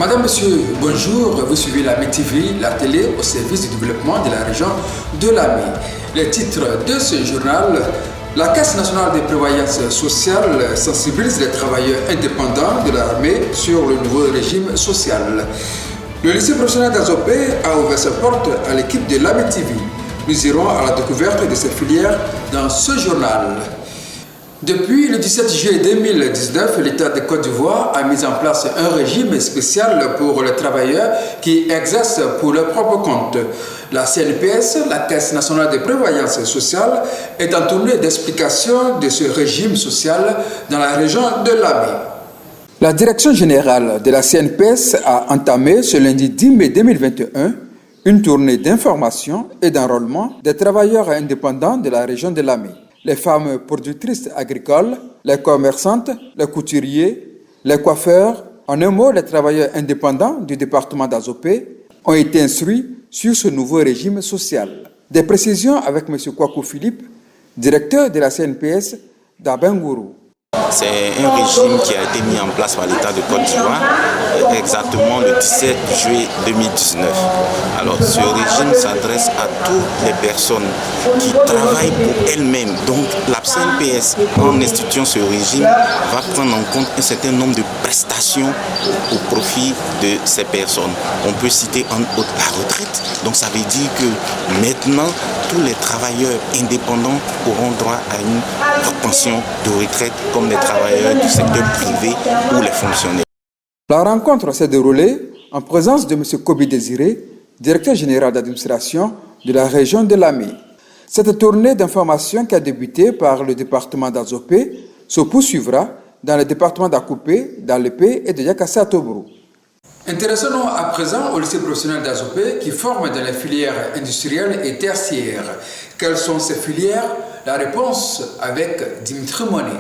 Madame, Monsieur, bonjour. Vous suivez la MTV, la télé au service du développement de la région de Lamé. Les titres de ce journal: la Caisse nationale de prévoyance sociale sensibilise les travailleurs indépendants de l'armée sur le nouveau régime social. Le lycée professionnel d'Azopé a ouvert ses portes à l'équipe de Lamé TV. Nous irons à la découverte de ces filières dans ce journal. Depuis le 17 juillet 2019, l'État de Côte d'Ivoire a mis en place un régime spécial pour les travailleurs qui exercent pour leur propre compte. La CNPS, la Caisse nationale de prévoyance sociale, est en tournée d'explication de ce régime social dans la région de Lamé. La direction générale de la CNPS a entamé ce lundi 10 mai 2021 une tournée d'information et d'enrôlement des travailleurs indépendants de la région de Lamé. Les femmes productrices agricoles, les commerçantes, les couturiers, les coiffeurs, en un mot, les travailleurs indépendants du département d'Azopé ont été instruits sur ce nouveau régime social. Des précisions avec M. Kwaku Philippe, directeur de la CNPS d'Abengourou. C'est un régime qui a été mis en place par l'État de Côte d'Ivoire exactement le 17 juillet 2019. Alors ce régime s'adresse à toutes les personnes qui travaillent pour elles-mêmes. Donc la CNPS, en instituant ce régime, va prendre en compte un certain nombre de prestations au profit de ces personnes. On peut citer en haut la retraite. Donc ça veut dire que maintenant, tous les travailleurs indépendants auront droit à une pension de retraite comme les travailleurs du secteur privé ou les fonctionnaires. La rencontre s'est déroulée en présence de M. Kobi Désiré, directeur général d'administration de la région de Lamé. Cette tournée d'information qui a débuté par le département d'Azopé se poursuivra dans les départements d'Akoupé, d'Alépé et de Yakassé à Tobrou. Intéressons-nous à présent au lycée professionnel d'Azopé qui forme dans les filières industrielles et tertiaires. Quelles sont ces filières? La réponse avec Dimitri Monet.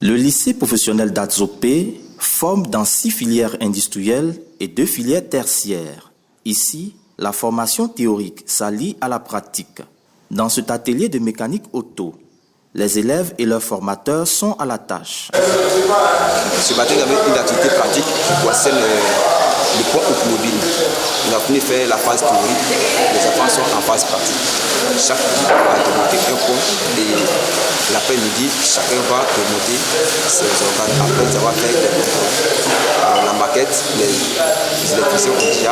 Le lycée professionnel d'Azopé forme dans 6 filières industrielles et 2 filières tertiaires. Ici, la formation théorique s'allie à la pratique. Dans cet atelier de mécanique auto, les élèves et leurs formateurs sont à la tâche. Ce matin, il y avait une activité pratique qui concerne le pont automobile. On a venu faire la phase théorique, les enfants sont en phase pratique. Chaque groupe va démonter un pont et l'après-midi, chacun va démonter ses organes après avoir fait la maquette. Les électriciens ont déjà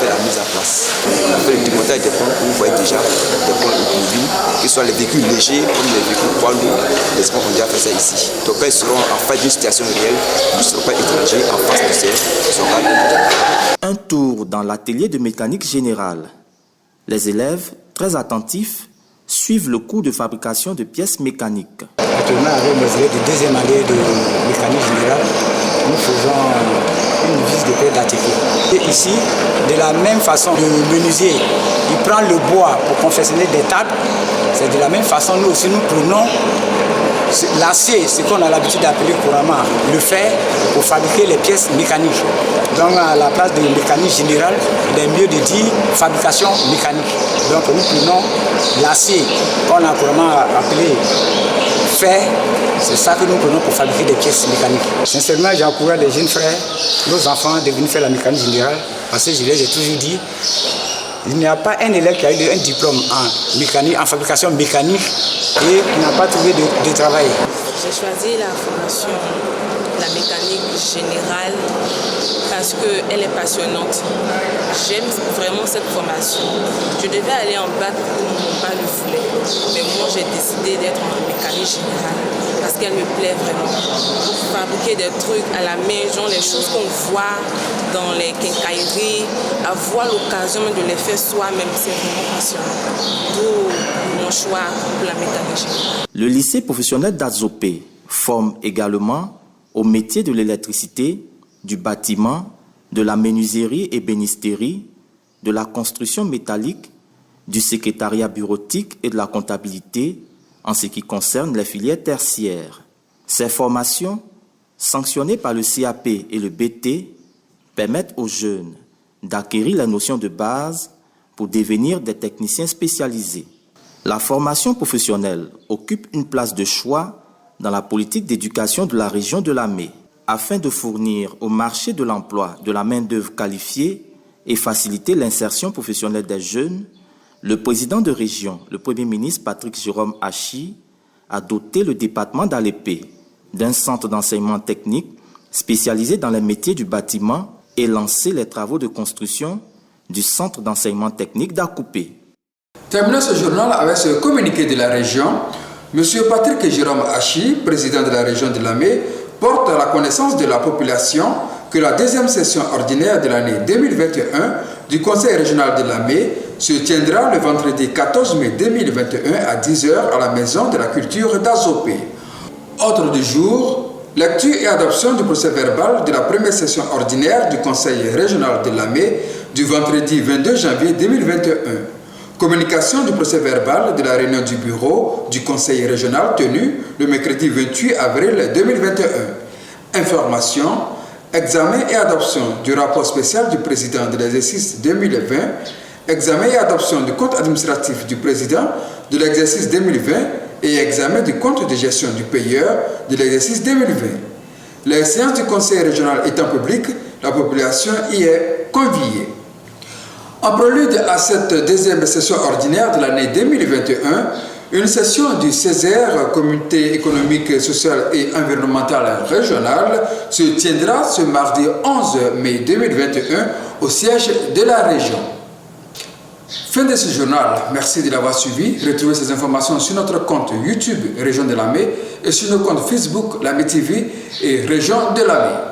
fait la mise en place. Après le démontage des ponts, vous voyez déjà des ponts automobiles, que ce soit les véhicules légers comme les véhicules poids lourds, les enfants ont déjà fait ça ici. Donc ils seront en face d'une situation réelle, ils ne seront pas étrangers en face de ces organes. Un tour dans l'atelier de mécanique générale. Les élèves, très attentifs, suivent le cours de fabrication de pièces mécaniques. Actuellement, avec mes élèves de deuxième année de mécanique générale, nous faisons une visite de paix d'atelier. Et ici, de la même façon, le menuisier, il prend le bois pour confectionner des tables. C'est de la même façon, nous aussi, nous prenons l'acier, ce qu'on a l'habitude d'appeler couramment le fer, pour fabriquer les pièces mécaniques. Donc à la place de mécanique générale, il est mieux de dire fabrication mécanique. Donc nous prenons l'acier qu'on a couramment appelé fer, c'est ça que nous prenons pour fabriquer des pièces mécaniques. Sincèrement, j'encourage les jeunes frères, nos enfants, de venir faire la mécanique générale, parce que j'ai toujours dit, il n'y a pas un élève qui a eu un diplôme en mécanique, en fabrication mécanique et qui n'a pas trouvé de travail. J'ai choisi la formation, la mécanique générale, parce qu'elle est passionnante. J'aime vraiment cette formation. Je devais aller en bac où mon papa le voulait, mais moi j'ai décidé d'être en mécanique générale parce qu'elle me plaît vraiment. Fabriquer des trucs à la main, genre les choses qu'on voit dans les quincailleries, avoir l'occasion de les faire soi-même, c'est vraiment passionnant. D'où mon choix pour la mécanique générale. Le lycée professionnel d'Azopé forme également au métier de l'électricité, du bâtiment, de la menuiserie et bénisterie, de la construction métallique, du secrétariat bureautique et de la comptabilité en ce qui concerne les filières tertiaires. Ces formations, sanctionnées par le CAP et le BT, permettent aux jeunes d'acquérir les notions de base pour devenir des techniciens spécialisés. La formation professionnelle occupe une place de choix dans la politique d'éducation de la région de Lamé. afin de fournir au marché de l'emploi de la main-d'œuvre qualifiée et faciliter l'insertion professionnelle des jeunes, le président de région, le Premier ministre Patrick Jérôme Hachi, a doté le département d'Alépé d'un centre d'enseignement technique spécialisé dans les métiers du bâtiment et lancé les travaux de construction du centre d'enseignement technique d'Akoupé. Terminons ce journal avec ce communiqué de la région. M. Patrick Jérôme Hachi, président de la région de Lamé, porte à la connaissance de la population que la deuxième session ordinaire de l'année 2021 du Conseil régional de Lamé se tiendra le vendredi 14 mai 2021 à 10h à la Maison de la Culture d'Azopé. Ordre du jour, lecture et adoption du procès-verbal de la première session ordinaire du Conseil régional de Lamé du vendredi 22 janvier 2021. Communication du procès-verbal de la réunion du bureau du Conseil régional tenue le mercredi 28 avril 2021. Information, examen et adoption du rapport spécial du président de l'exercice 2020, examen et adoption du compte administratif du président de l'exercice 2020 et examen du compte de gestion du payeur de l'exercice 2020. Les séances du Conseil régional étant publiques, la population y est conviée. En prélude à cette deuxième session ordinaire de l'année 2021, une session du CESER, Comité économique, social et environnemental régional, se tiendra ce mardi 11 mai 2021 au siège de la région. Fin de ce journal. Merci de l'avoir suivi. Retrouvez ces informations sur notre compte YouTube Région de Lamé et sur nos comptes Facebook Lamé TV et Région de Lamé.